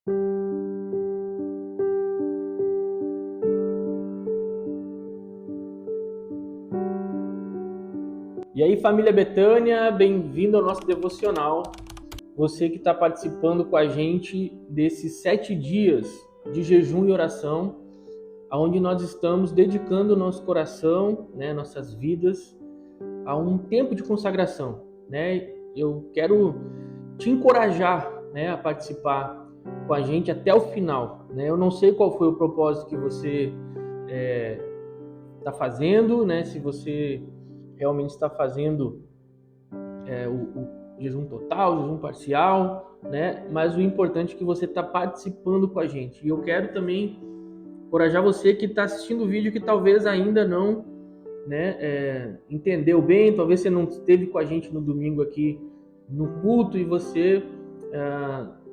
E aí, família Betânia, bem-vindo ao nosso devocional. Você que está participando com a gente desses 7 dias de jejum e oração, onde nós estamos dedicando o nosso coração, nossas vidas, a um tempo de consagração. Eu quero te encorajar, a participar com a gente até o final. Eu não sei qual foi o propósito que você está fazendo, se você realmente está fazendo o jejum total, o jejum parcial, mas o importante é que você está participando com a gente. E eu quero também encorajar você que está assistindo o vídeo que talvez ainda não entendeu bem, talvez você não esteve com a gente no domingo aqui no culto e você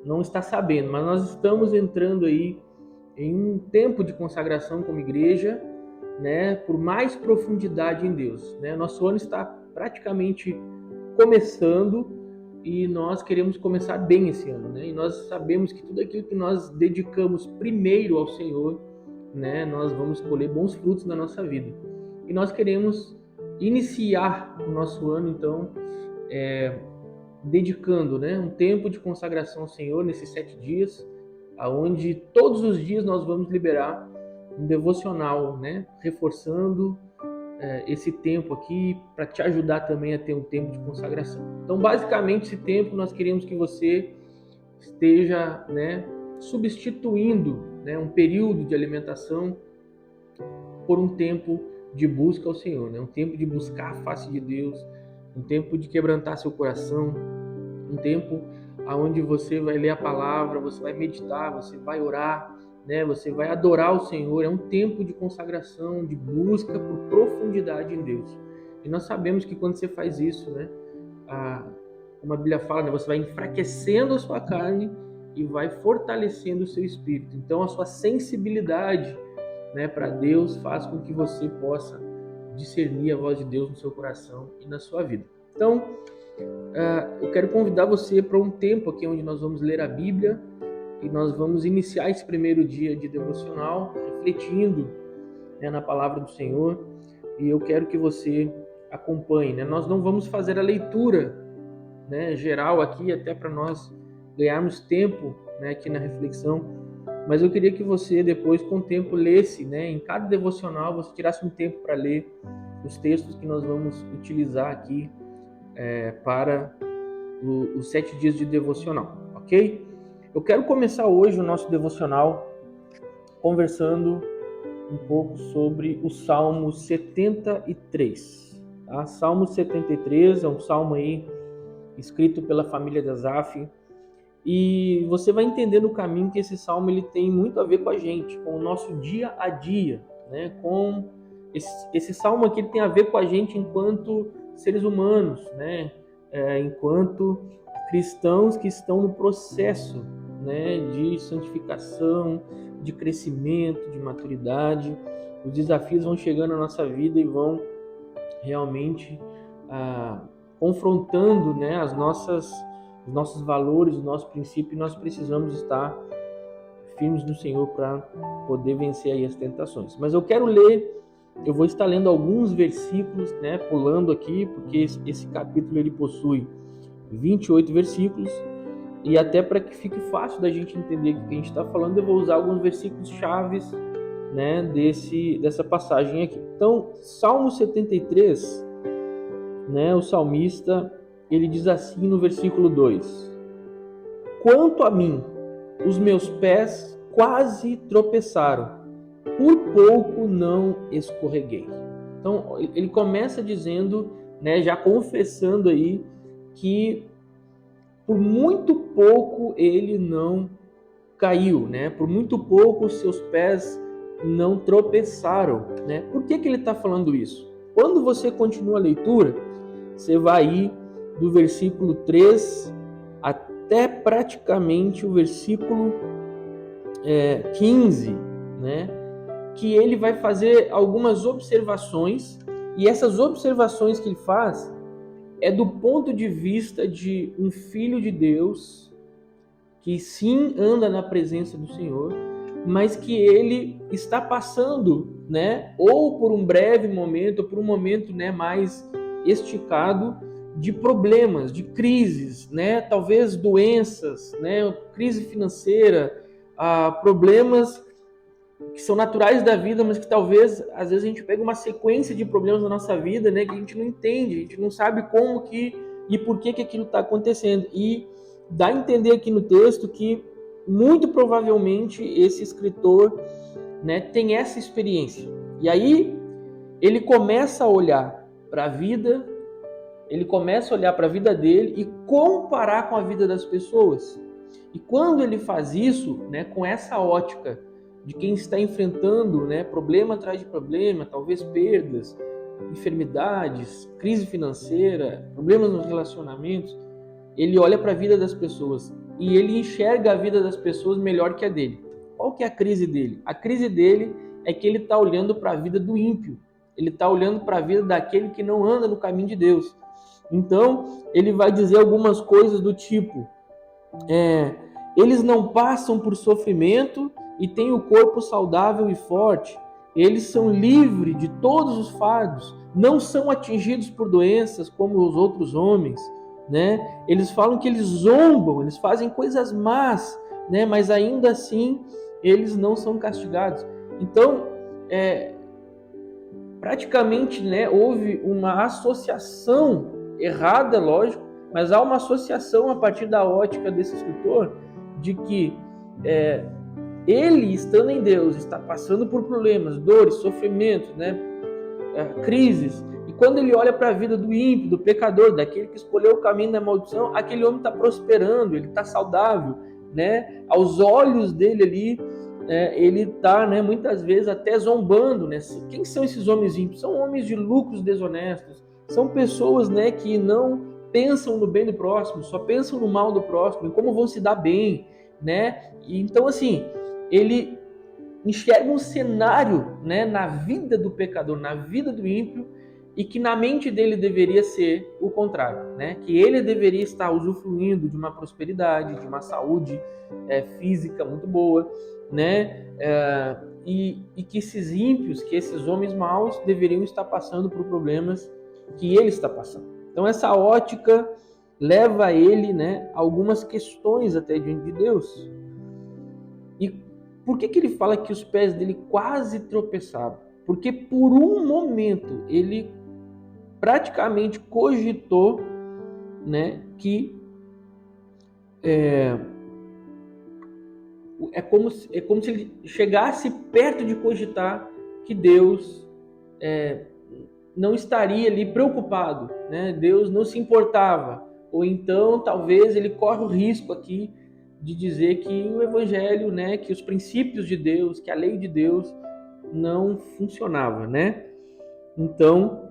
não está sabendo, mas nós estamos entrando aí em um tempo de consagração como igreja, por mais profundidade em Deus. Nosso ano está praticamente começando e nós queremos começar bem esse ano. E nós sabemos que tudo aquilo que nós dedicamos primeiro ao Senhor, nós vamos colher bons frutos na nossa vida. E nós queremos iniciar o nosso ano, então, dedicando um tempo de consagração ao Senhor nesses 7 dias, onde todos os dias nós vamos liberar um devocional, reforçando esse tempo aqui para te ajudar também a ter um tempo de consagração. Então, basicamente, esse tempo nós queremos que você esteja substituindo um período de alimentação por um tempo de busca ao Senhor, um tempo de buscar a face de Deus, um tempo de quebrantar seu coração, um tempo onde você vai ler a palavra, você vai meditar, você vai orar, você vai adorar o Senhor. É um tempo de consagração, de busca por profundidade em Deus. E nós sabemos que quando você faz isso, como a Bíblia fala, você vai enfraquecendo a sua carne e vai fortalecendo o seu espírito. Então a sua sensibilidade para Deus faz com que você possa discernir a voz de Deus no seu coração e na sua vida. Então, eu quero convidar você para um tempo aqui onde nós vamos ler a Bíblia e nós vamos iniciar esse primeiro dia de devocional refletindo na palavra do Senhor, e eu quero que você acompanhe. Nós não vamos fazer a leitura geral aqui, até para nós ganharmos tempo aqui na reflexão, mas eu queria que você depois com o tempo lesse, em cada devocional você tirasse um tempo para ler os textos que nós vamos utilizar aqui para os 7 dias de devocional, ok? Eu quero começar hoje o nosso devocional conversando um pouco sobre o Salmo 73. Tá? Salmo 73 é um salmo aí escrito pela família de Asaf, e você vai entender no caminho que esse salmo ele tem muito a ver com a gente, com o nosso dia a dia, com esse salmo aqui ele tem a ver com a gente enquanto seres humanos, enquanto cristãos que estão no processo de santificação, de crescimento, de maturidade. Os desafios vão chegando na nossa vida e vão realmente confrontando os nossos valores, os nossos princípios, e nós precisamos estar firmes no Senhor para poder vencer aí as tentações. Mas eu vou estar lendo alguns versículos, pulando aqui, porque esse capítulo ele possui 28 versículos, e até para que fique fácil da gente entender o que a gente está falando, eu vou usar alguns versículos chaves dessa passagem aqui. Então, Salmo 73, o salmista, ele diz assim no versículo 2: Quanto a mim, os meus pés quase tropeçaram, por pouco não escorreguei. Então, ele começa dizendo, já confessando aí, que por muito pouco ele não caiu, por muito pouco os seus pés não tropeçaram. Por que ele está falando isso? Quando você continua a leitura, você vai ir do versículo 3 até praticamente o versículo 15, que ele vai fazer algumas observações, e essas observações que ele faz é do ponto de vista de um filho de Deus que sim anda na presença do Senhor, mas que ele está passando, né, ou por um breve momento, ou por um momento, né, mais esticado, de problemas, de crises, né, talvez doenças, né, crise financeira, problemas que são naturais da vida, mas que talvez, às vezes, a gente pega uma sequência de problemas na nossa vida, né, que a gente não entende, a gente não sabe como que e por que aquilo está acontecendo. E dá a entender aqui no texto que, muito provavelmente, esse escritor, né, tem essa experiência. E aí, ele começa a olhar para a vida, ele começa a olhar para a vida dele e comparar com a vida das pessoas. E quando ele faz isso, né, com essa ótica de quem está enfrentando, né, problema atrás de problema, talvez perdas, enfermidades, crise financeira, problemas nos relacionamentos, ele olha para a vida das pessoas e ele enxerga a vida das pessoas melhor que a dele. Qual que é a crise dele? A crise dele é que ele está olhando para a vida do ímpio. Ele está olhando para a vida daquele que não anda no caminho de Deus. Então, ele vai dizer algumas coisas do tipo: eles não passam por sofrimento e têm o corpo saudável e forte. Eles são livres de todos os fardos, não são atingidos por doenças como os outros homens, né? Eles falam que eles zombam, eles fazem coisas más, né? Mas ainda assim eles não são castigados. Então, praticamente, né, houve uma associação errada, lógico, mas há uma associação a partir da ótica desse escritor de que ele, estando em Deus, está passando por problemas, dores, sofrimentos, né, crises, e quando ele olha para a vida do ímpio, do pecador, daquele que escolheu o caminho da maldição, aquele homem está prosperando, ele está saudável, né, aos olhos dele ali, ele está, né, muitas vezes até zombando, né? Quem são esses homens ímpios? São homens de lucros desonestos, são pessoas, né, que não pensam no bem do próximo, só pensam no mal do próximo, em como vão se dar bem, né? E então, assim, ele enxerga um cenário, né, na vida do pecador, na vida do ímpio, e que na mente dele deveria ser o contrário, né? Que ele deveria estar usufruindo de uma prosperidade, de uma saúde física muito boa, né? E que esses ímpios, que esses homens maus deveriam estar passando por problemas que ele está passando. Então essa ótica leva ele, né, a algumas questões até diante de Deus. E por que ele fala que os pés dele quase tropeçaram? Porque por um momento ele praticamente cogitou, né, que é como se ele chegasse perto de cogitar que Deus não estaria ali preocupado, né? Deus não se importava. Ou então, talvez, ele corre o risco aqui de dizer que o evangelho, né, que os princípios de Deus, que a lei de Deus não funcionava, né? Então,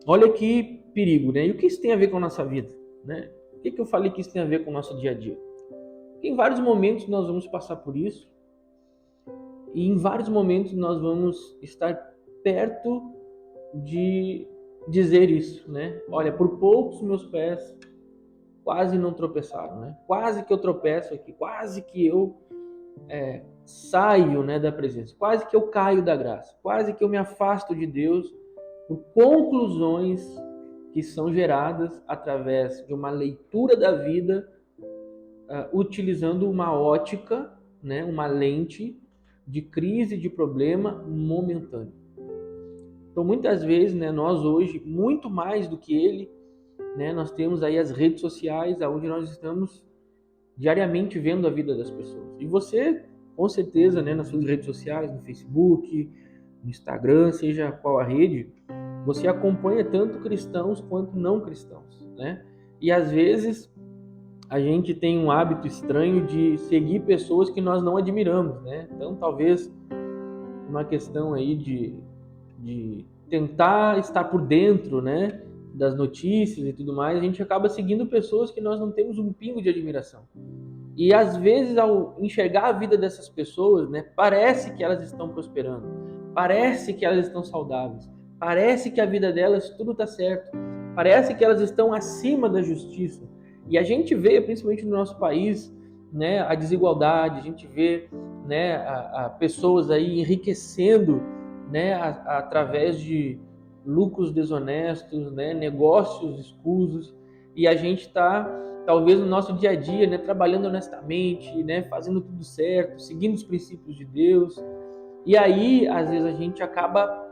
olha que perigo, né? E o que isso tem a ver com a nossa vida, né? Por que eu falei que isso tem a ver com o nosso dia a dia? Porque em vários momentos nós vamos passar por isso e em vários momentos nós vamos estar perto de dizer isso, né? Olha, por poucos meus pés quase não tropeçaram, né? Quase que eu tropeço aqui, quase que eu saio, né, da presença, quase que eu caio da graça, quase que eu me afasto de Deus por conclusões que são geradas através de uma leitura da vida, utilizando uma ótica, né, uma lente de crise, de problema momentâneo. Então, muitas vezes, né, nós hoje, muito mais do que ele, né, nós temos aí as redes sociais, onde nós estamos diariamente vendo a vida das pessoas. E você, com certeza, né, nas suas redes sociais, no Facebook, no Instagram, seja qual a rede, você acompanha tanto cristãos quanto não cristãos, né? E às vezes a gente tem um hábito estranho de seguir pessoas que nós não admiramos, né? Então, talvez uma questão aí de tentar estar por dentro, né, das notícias e tudo mais, a gente acaba seguindo pessoas que nós não temos um pingo de admiração. E às vezes, ao enxergar a vida dessas pessoas, né, parece que elas estão prosperando, parece que elas estão saudáveis, parece que a vida delas tudo está certo, parece que elas estão acima da justiça. E a gente vê, principalmente no nosso país, né, a desigualdade, a gente vê, né, a pessoas aí enriquecendo, né, através de lucros desonestos, né, negócios escusos, e a gente está, talvez no nosso dia a dia, né, trabalhando honestamente, né, fazendo tudo certo, seguindo os princípios de Deus, e aí, às vezes, a gente acaba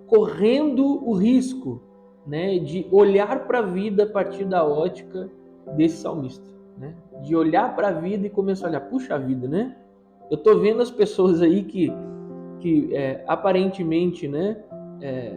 correndo o risco, né, de olhar para a vida a partir da ótica desse salmista, né? De olhar para a vida e começar a olhar, puxa vida, né? Eu tô vendo as pessoas aí que aparentemente, né, é,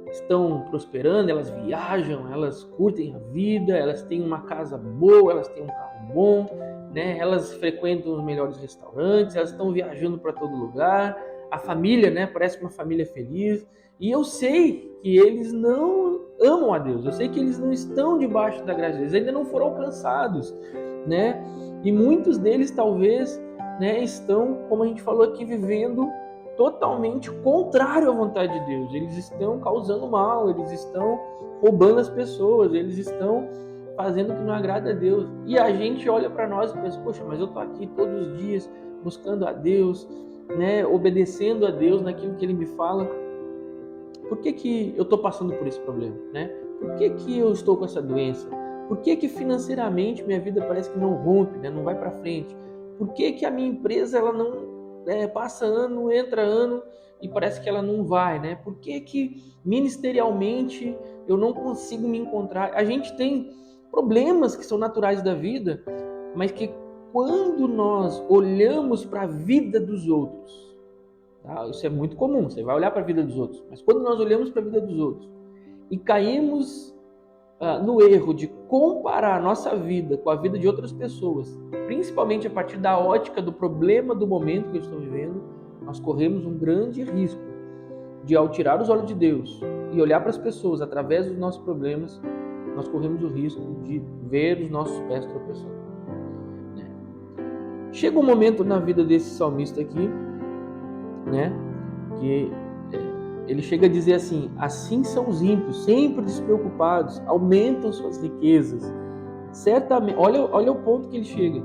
estão prosperando, elas viajam, elas curtem a vida, elas têm uma casa boa, elas têm um carro bom, né? Elas frequentam os melhores restaurantes, elas estão viajando para todo lugar, a família, né, parece uma família feliz. E eu sei que eles não amam a Deus, eu sei que eles não estão debaixo da graça de Deus, ainda não foram alcançados, né? E muitos deles talvez, né, estão, como a gente falou aqui, vivendo totalmente contrário à vontade de Deus. Eles estão causando mal, eles estão roubando as pessoas, eles estão fazendo o que não agrada a Deus. E a gente olha para nós e pensa, poxa, mas eu tô aqui todos os dias buscando a Deus, né, obedecendo a Deus naquilo que Ele me fala. Por que eu estou passando por esse problema, né? Por que eu estou com essa doença? Por que financeiramente minha vida parece que não rompe, né? Não vai para frente? Por que a minha empresa ela não passa ano, entra ano e parece que ela não vai, né? Por que ministerialmente eu não consigo me encontrar? A gente tem problemas que são naturais da vida, mas que quando nós olhamos para a vida dos outros, tá? Isso é muito comum, você vai olhar para a vida dos outros. Mas quando nós olhamos para a vida dos outros e caímos no erro de comparar a nossa vida com a vida de outras pessoas, principalmente a partir da ótica do problema do momento que eu estou vivendo, nós corremos um grande risco de, ao tirar os olhos de Deus e olhar para as pessoas através dos nossos problemas, nós corremos o risco de ver os nossos pés tropeçando. Chega um momento na vida desse salmista aqui, né, que ele chega a dizer assim são os ímpios, sempre despreocupados, aumentam suas riquezas. Certamente, olha o ponto que ele chega,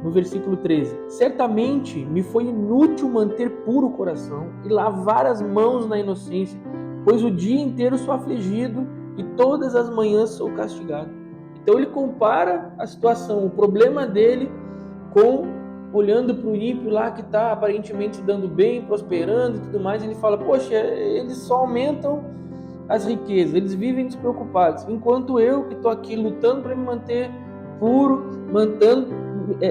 no versículo 13. Certamente me foi inútil manter puro o coração e lavar as mãos na inocência, pois o dia inteiro sou afligido e todas as manhãs sou castigado. Então ele compara a situação, o problema dele, com olhando para o ímpio lá que está aparentemente se dando bem, prosperando e tudo mais, ele fala, poxa, eles só aumentam as riquezas, eles vivem despreocupados, enquanto eu que estou aqui lutando para me manter puro,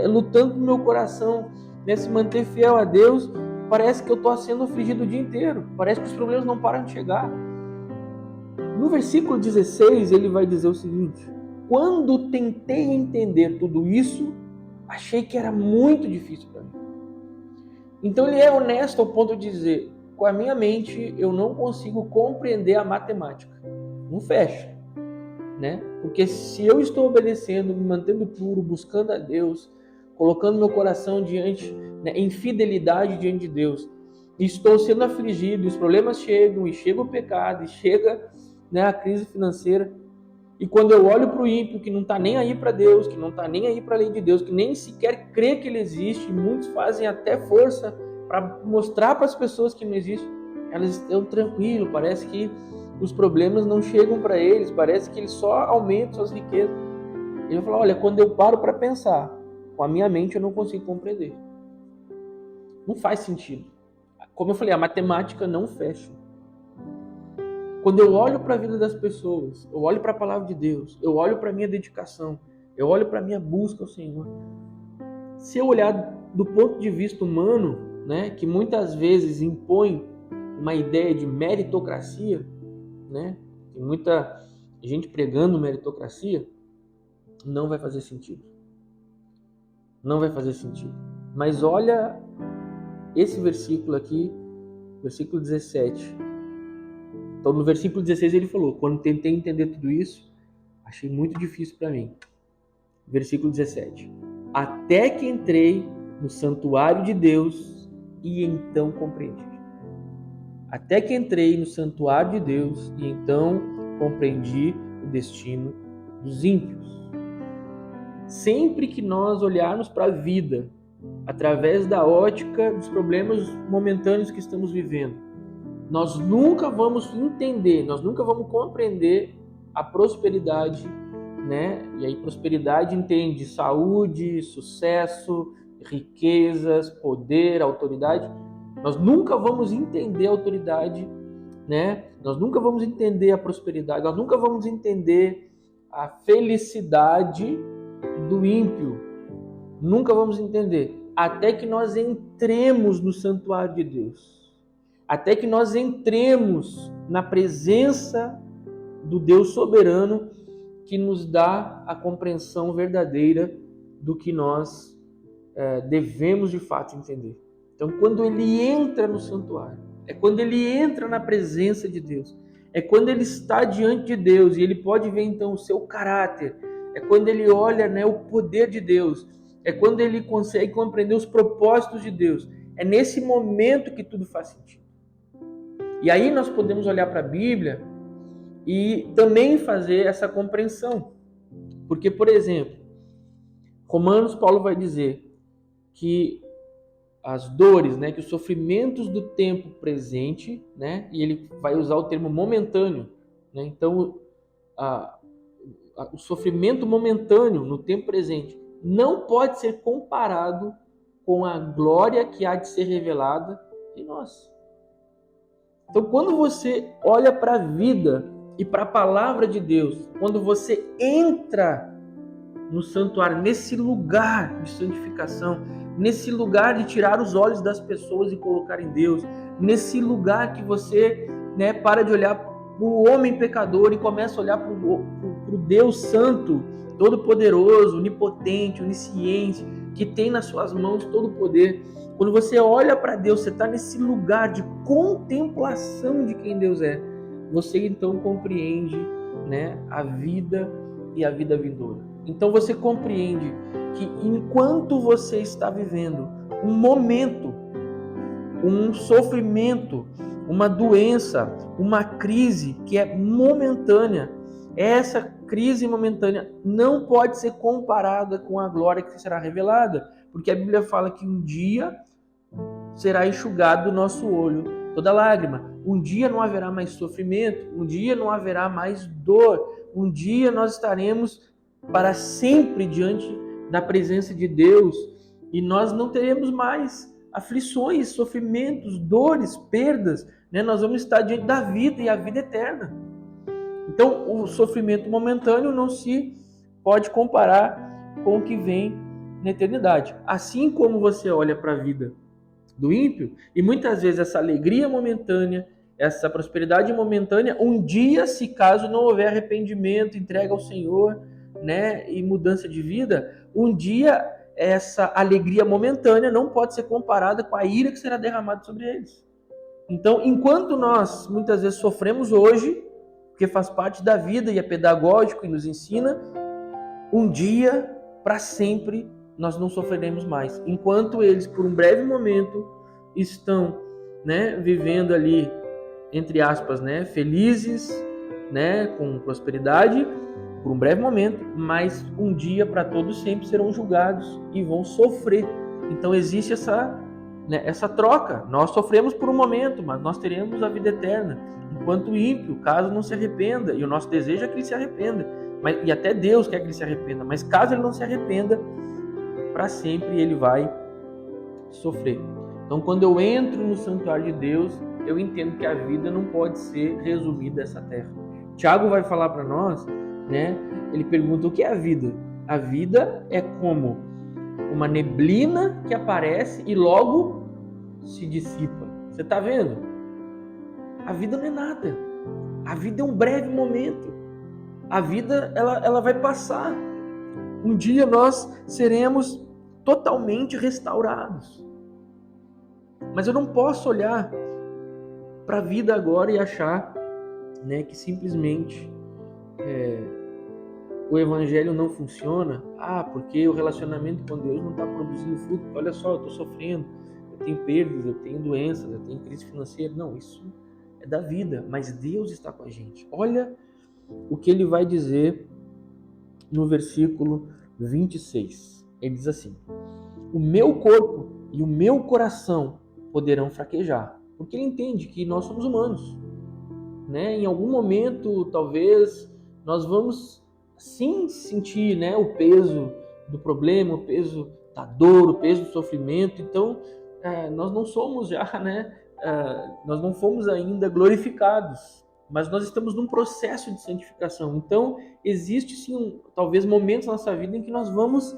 lutando no meu coração, né, se manter fiel a Deus, parece que eu estou sendo afligido o dia inteiro, parece que os problemas não param de chegar. No versículo 16 ele vai dizer o seguinte, quando tentei entender tudo isso, achei que era muito difícil para mim. Então ele é honesto ao ponto de dizer, com a minha mente eu não consigo compreender a matemática. Não fecha, né? Porque se eu estou obedecendo, me mantendo puro, buscando a Deus, colocando meu coração diante, né, em fidelidade diante de Deus, e estou sendo afligido, os problemas chegam, e chega o pecado, e chega, né, a crise financeira, e quando eu olho para o ímpio que não está nem aí para Deus, que não está nem aí para a lei de Deus, que nem sequer crê que ele existe, muitos fazem até força para mostrar para as pessoas que não existe, elas estão tranquilas, parece que os problemas não chegam para eles, parece que eles só aumentam suas riquezas. Ele vai falar, olha, quando eu paro para pensar, com a minha mente eu não consigo compreender. Não faz sentido. Como eu falei, a matemática não fecha. Quando eu olho para a vida das pessoas, eu olho para a palavra de Deus, eu olho para a minha dedicação, eu olho para a minha busca ao Senhor. Se eu olhar do ponto de vista humano, né, que muitas vezes impõe uma ideia de meritocracia, né, tem muita gente pregando meritocracia, não vai fazer sentido. Não vai fazer sentido. Mas olha esse versículo aqui, versículo 17. Então, no versículo 16 ele falou, quando tentei entender tudo isso, achei muito difícil para mim. Versículo 17. Até que entrei no santuário de Deus e então compreendi. Até que entrei no santuário de Deus e então compreendi o destino dos ímpios. Sempre que nós olharmos para a vida através da ótica dos problemas momentâneos que estamos vivendo, nós nunca vamos entender, nós nunca vamos compreender a prosperidade, né? E aí prosperidade entende saúde, sucesso, riquezas, poder, autoridade. Nós nunca vamos entender a autoridade, né? Nós nunca vamos entender a prosperidade, nós nunca vamos entender a felicidade do ímpio. Nunca vamos entender até que nós entremos no santuário de Deus. Até que nós entremos na presença do Deus soberano que nos dá a compreensão verdadeira do que nós devemos de fato entender. Então, quando ele entra no santuário, é quando ele entra na presença de Deus, é quando ele está diante de Deus e ele pode ver então o seu caráter, é quando ele olha, né, o poder de Deus, é quando ele consegue compreender os propósitos de Deus. É nesse momento que tudo faz sentido. E aí nós podemos olhar para a Bíblia e também fazer essa compreensão. Porque, por exemplo, Romanos, Paulo vai dizer que as dores, né, que os sofrimentos do tempo presente, né, e ele vai usar o termo momentâneo, né, então o sofrimento momentâneo no tempo presente não pode ser comparado com a glória que há de ser revelada em nós. Então, quando você olha para a vida e para a palavra de Deus, quando você entra no santuário, nesse lugar de santificação, nesse lugar de tirar os olhos das pessoas e colocar em Deus, nesse lugar que você, né, para de olhar para o homem pecador e começa a olhar para o Deus Santo, Todo-Poderoso, Onipotente, Onisciente, que tem nas suas mãos todo o poder. Quando você olha para Deus, você está nesse lugar de contemplação de quem Deus é. Você então compreende, né, a vida e a vida vindoura. Então você compreende que enquanto você está vivendo um momento, um sofrimento, uma doença, uma crise que é momentânea, essa crise momentânea não pode ser comparada com a glória que será revelada, porque a Bíblia fala que um dia será enxugado do nosso olho toda lágrima. Um dia não haverá mais sofrimento, um dia não haverá mais dor, um dia nós estaremos para sempre diante da presença de Deus e nós não teremos mais aflições, sofrimentos, dores, perdas, né? Nós vamos estar diante da vida e a vida eterna. Então, o sofrimento momentâneo não se pode comparar com o que vem na eternidade. Assim como você olha para a vida do ímpio, e muitas vezes essa alegria momentânea, essa prosperidade momentânea, um dia, se caso não houver arrependimento, entrega ao Senhor, né, e mudança de vida, um dia essa alegria momentânea não pode ser comparada com a ira que será derramada sobre eles. Então, enquanto nós muitas vezes sofremos hoje, porque faz parte da vida e é pedagógico e nos ensina, um dia, para sempre, nós não sofreremos mais. Enquanto eles, por um breve momento, estão, né, vivendo ali, entre aspas, né, felizes, né, com prosperidade, por um breve momento, mas um dia, para todos sempre, serão julgados e vão sofrer. Então existe essa troca. Nós sofremos por um momento, mas nós teremos a vida eterna. Enquanto o ímpio, caso não se arrependa, e o nosso desejo é que ele se arrependa, e até Deus quer que ele se arrependa, mas caso ele não se arrependa, para sempre ele vai sofrer. Então, quando eu entro no santuário de Deus, eu entendo que a vida não pode ser resumida a essa terra. Tiago vai falar para nós, né? Ele pergunta o que é a vida. A vida é como uma neblina que aparece e logo se dissipa. Você está vendo? A vida não é nada. A vida é um breve momento. A vida ela vai passar. Um dia nós seremos totalmente restaurados. Mas eu não posso olhar para a vida agora e achar, né, que simplesmente o evangelho não funciona. Porque o relacionamento com Deus não está produzindo fruto. Olha só, eu estou sofrendo, eu tenho perdas, eu tenho doenças, eu tenho crise financeira. Não, isso é da vida, mas Deus está com a gente. Olha o que ele vai dizer no versículo 26. Ele diz assim: o meu corpo e o meu coração poderão fraquejar. Porque ele entende que nós somos humanos, né? Em algum momento, talvez, nós vamos sim sentir, né, o peso do problema, o peso da dor, o peso do sofrimento. Então, nós não somos já, né? Nós não fomos ainda glorificados, mas nós estamos num processo de santificação. Então, existe sim, talvez, momentos na nossa vida em que nós vamos,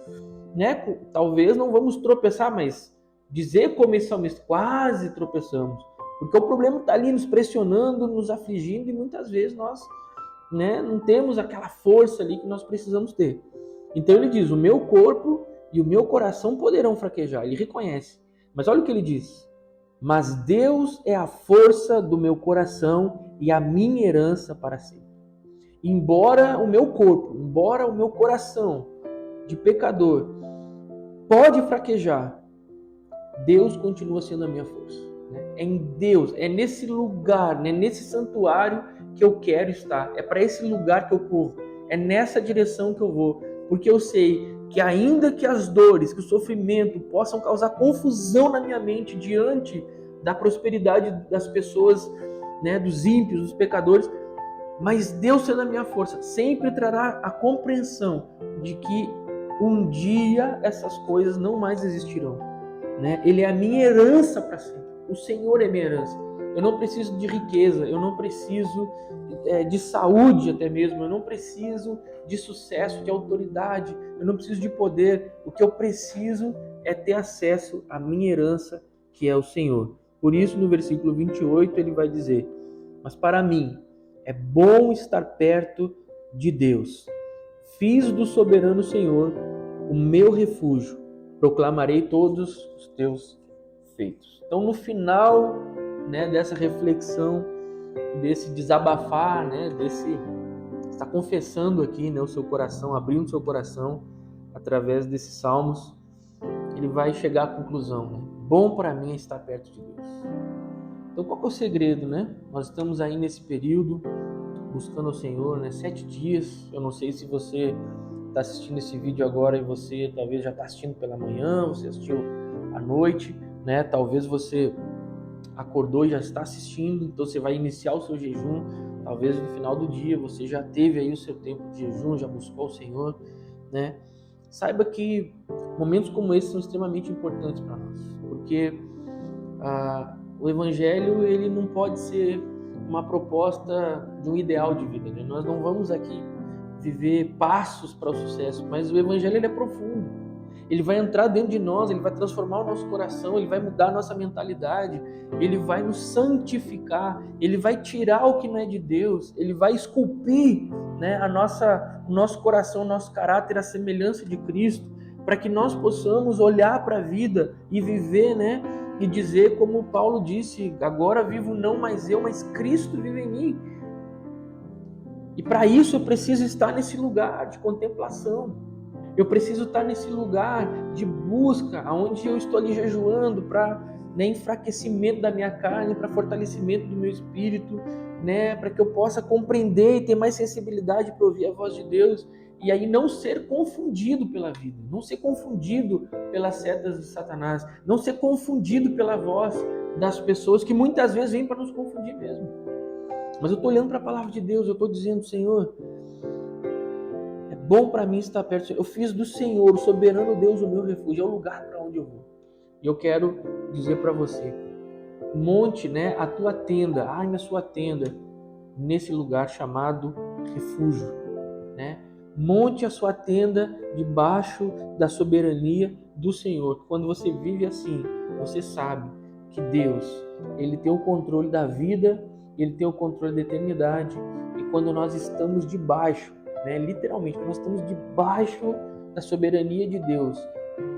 né? Talvez não vamos tropeçar, mas dizer como esse salmista, quase tropeçamos. Porque o problema está ali nos pressionando, nos afligindo, e muitas vezes nós, né, não temos aquela força ali que nós precisamos ter. Então ele diz: o meu corpo e o meu coração poderão fraquejar. Ele reconhece. Mas olha o que ele diz: mas Deus é a força do meu coração e a minha herança para sempre. Embora o meu corpo, embora o meu coração de pecador pode fraquejar, Deus continua sendo a minha força. É em Deus, é nesse lugar, né, nesse santuário que eu quero estar. É para esse lugar que eu corro. É nessa direção que eu vou. Porque eu sei que ainda que as dores, que o sofrimento possam causar confusão na minha mente diante da prosperidade das pessoas, né, dos ímpios, dos pecadores, mas Deus sendo a minha força sempre trará a compreensão de que um dia essas coisas não mais existirão. Né? Ele é a minha herança para sempre. O Senhor é minha herança. Eu não preciso de riqueza, eu não preciso de saúde até mesmo, eu não preciso de sucesso, de autoridade, eu não preciso de poder. O que eu preciso é ter acesso à minha herança, que é o Senhor. Por isso, no versículo 28, ele vai dizer: mas para mim é bom estar perto de Deus. Fiz do soberano Senhor o meu refúgio. Proclamarei todos os teus feitos. Então, no final, né, dessa reflexão, desse desabafar, né, está confessando aqui, né, o seu coração, abrindo o seu coração através desses salmos, ele vai chegar à conclusão, né? Bom para mim é estar perto de Deus. Então, qual que é o segredo, né? Nós estamos aí nesse período buscando o Senhor, né? 7 dias. Eu não sei se você está assistindo esse vídeo agora e você talvez já está assistindo pela manhã, você assistiu à noite, né? Talvez você acordou e já está assistindo, então você vai iniciar o seu jejum. Talvez no final do dia você já teve aí o seu tempo de jejum, já buscou o Senhor, né? Saiba que momentos como esse são extremamente importantes para nós, porque o Evangelho ele não pode ser uma proposta de um ideal de vida, né? Nós não vamos aqui viver passos para o sucesso, mas o Evangelho ele é profundo. Ele vai entrar dentro de nós, ele vai transformar o nosso coração, ele vai mudar a nossa mentalidade, ele vai nos santificar, ele vai tirar o que não é de Deus, ele vai esculpir, né, o nosso coração, o nosso caráter, a semelhança de Cristo, para que nós possamos olhar para a vida e viver, né, e dizer como Paulo disse: agora vivo não mais eu, mas Cristo vive em mim. E para isso eu preciso estar nesse lugar de contemplação. Eu preciso estar nesse lugar de busca, onde eu estou ali jejuando para, né, enfraquecimento da minha carne, para fortalecimento do meu espírito, né, para que eu possa compreender e ter mais sensibilidade para ouvir a voz de Deus. E aí não ser confundido pela vida, não ser confundido pelas setas de Satanás, não ser confundido pela voz das pessoas que muitas vezes vêm para nos confundir mesmo. Mas eu estou olhando para a palavra de Deus, eu estou dizendo: Senhor, é bom para mim estar perto. Eu fiz do Senhor, o soberano Deus, o meu refúgio, é o lugar para onde eu vou. E eu quero dizer para você: monte, né, a tua tenda, arme a sua tenda nesse lugar chamado refúgio, né? Monte a sua tenda debaixo da soberania do Senhor. Quando você vive assim, você sabe que Deus, ele tem o controle da vida, ele tem o controle da eternidade. E quando nós estamos debaixo, né, literalmente, quando nós estamos debaixo da soberania de Deus,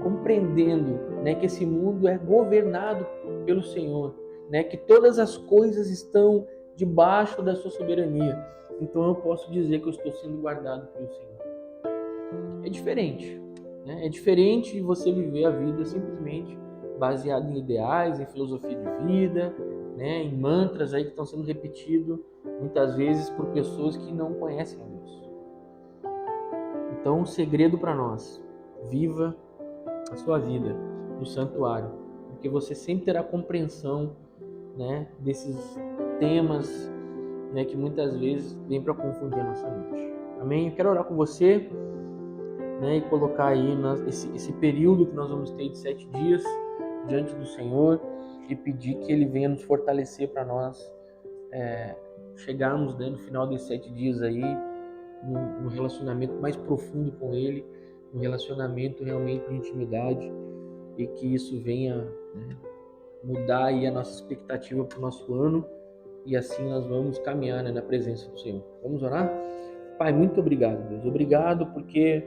compreendendo, né, que esse mundo é governado pelo Senhor, né, que todas as coisas estão debaixo da sua soberania, então eu posso dizer que eu estou sendo guardado pelo Senhor. É diferente, né? É diferente de você viver a vida simplesmente baseado em ideais, em filosofia de vida, né, em mantras aí que estão sendo repetidos muitas vezes por pessoas que não conhecem a Deus. Então, um segredo para nós: viva a sua vida no santuário, porque você sempre terá compreensão, né, desses temas, né, que muitas vezes vêm para confundir a nossa mente. Amém? Eu quero orar com você, né, e colocar aí esse período que nós vamos ter de 7 dias diante do Senhor e pedir que Ele venha nos fortalecer para nós chegarmos, né, no final desses 7 dias aí num relacionamento mais profundo com Ele, um relacionamento realmente de intimidade, e que isso venha, né, mudar aí a nossa expectativa para o nosso ano, e assim nós vamos caminhar, né, na presença do Senhor. Vamos orar? Pai, muito obrigado, Deus. Obrigado porque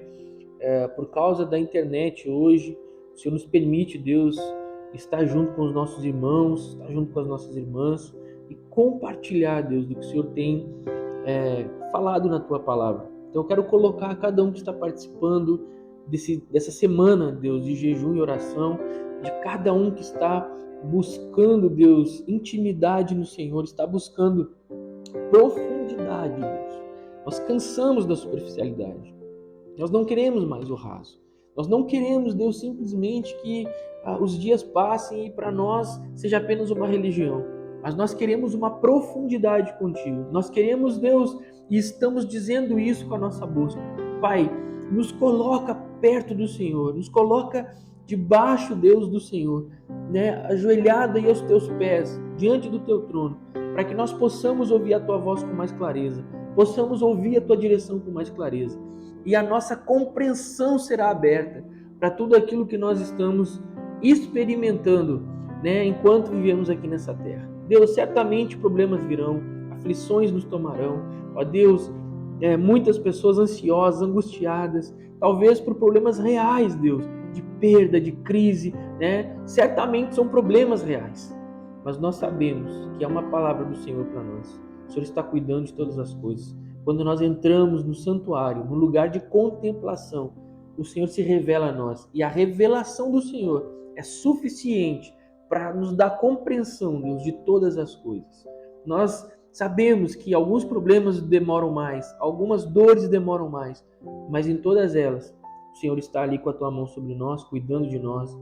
por causa da internet hoje, o Senhor nos permite, Deus, estar junto com os nossos irmãos, estar junto com as nossas irmãs e compartilhar, Deus, do que o Senhor tem falado na Tua Palavra. Então eu quero colocar cada um que está participando dessa semana, Deus, de jejum e oração, de cada um que está buscando, Deus, intimidade no Senhor, está buscando profundidade, Deus. Nós cansamos da superficialidade. Nós não queremos mais o raso. Nós não queremos, Deus, simplesmente que os dias passem e para nós seja apenas uma religião. Mas nós queremos uma profundidade contigo. Nós queremos, Deus, e estamos dizendo isso com a nossa busca. Pai, nos coloca perto do Senhor, nos coloca debaixo, Deus, do Senhor, né, ajoelhado aí aos teus pés, diante do teu trono, para que nós possamos ouvir a tua voz com mais clareza, possamos ouvir a tua direção com mais clareza. E a nossa compreensão será aberta para tudo aquilo que nós estamos experimentando, né, enquanto vivemos aqui nessa terra. Deus, certamente problemas virão, aflições nos tomarão. Ó Deus, muitas pessoas ansiosas, angustiadas, talvez por problemas reais, Deus, de perda, de crise, né? Certamente são problemas reais. Mas nós sabemos que é uma palavra do Senhor para nós. O Senhor está cuidando de todas as coisas. Quando nós entramos no santuário, no lugar de contemplação, o Senhor se revela a nós. E a revelação do Senhor é suficiente para nos dar compreensão, Deus, de todas as coisas. Nós sabemos que alguns problemas demoram mais, algumas dores demoram mais, mas em todas elas, o Senhor está ali com a tua mão sobre nós, cuidando de nós,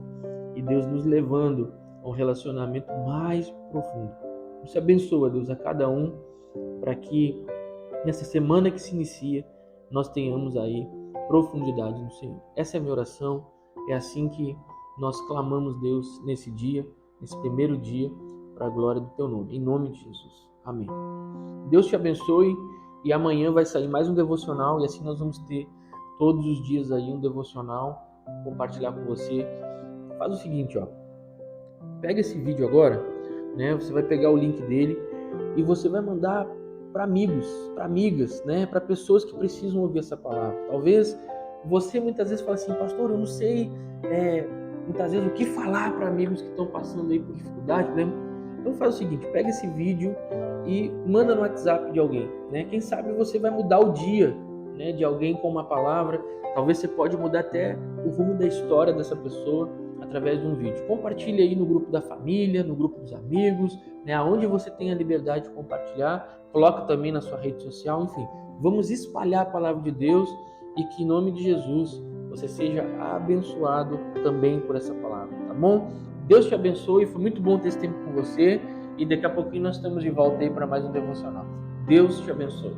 e Deus nos levando a um relacionamento mais profundo. Nos abençoa, Deus, a cada um, para que nessa semana que se inicia, nós tenhamos aí profundidade no Senhor. Essa é a minha oração, é assim que nós clamamos, Deus, nesse dia, nesse primeiro dia, para a glória do teu nome, em nome de Jesus. Amém. Deus te abençoe, e amanhã vai sair mais um devocional, e assim nós vamos ter todos os dias aí um devocional, compartilhar com você. Faz o seguinte, ó, pega esse vídeo agora, né? Você vai pegar o link dele e você vai mandar para amigos, para amigas, né? Para pessoas que precisam ouvir essa palavra. Talvez você muitas vezes fala assim, pastor, eu não sei muitas vezes o que falar para amigos que estão passando aí por dificuldade, né? Então faz o seguinte, pega esse vídeo e manda no WhatsApp de alguém, né? Quem sabe você vai mudar o dia, né, de alguém com uma palavra. Talvez você pode mudar até o rumo da história dessa pessoa através de um vídeo. Compartilhe aí no grupo da família, no grupo dos amigos, né, aonde você tem a liberdade de compartilhar. Coloca também na sua rede social, enfim. Vamos espalhar a palavra de Deus e que em nome de Jesus você seja abençoado também por essa palavra, tá bom? Deus te abençoe, foi muito bom ter esse tempo com você e daqui a pouquinho nós estamos de volta aí para mais um devocional. Deus te abençoe.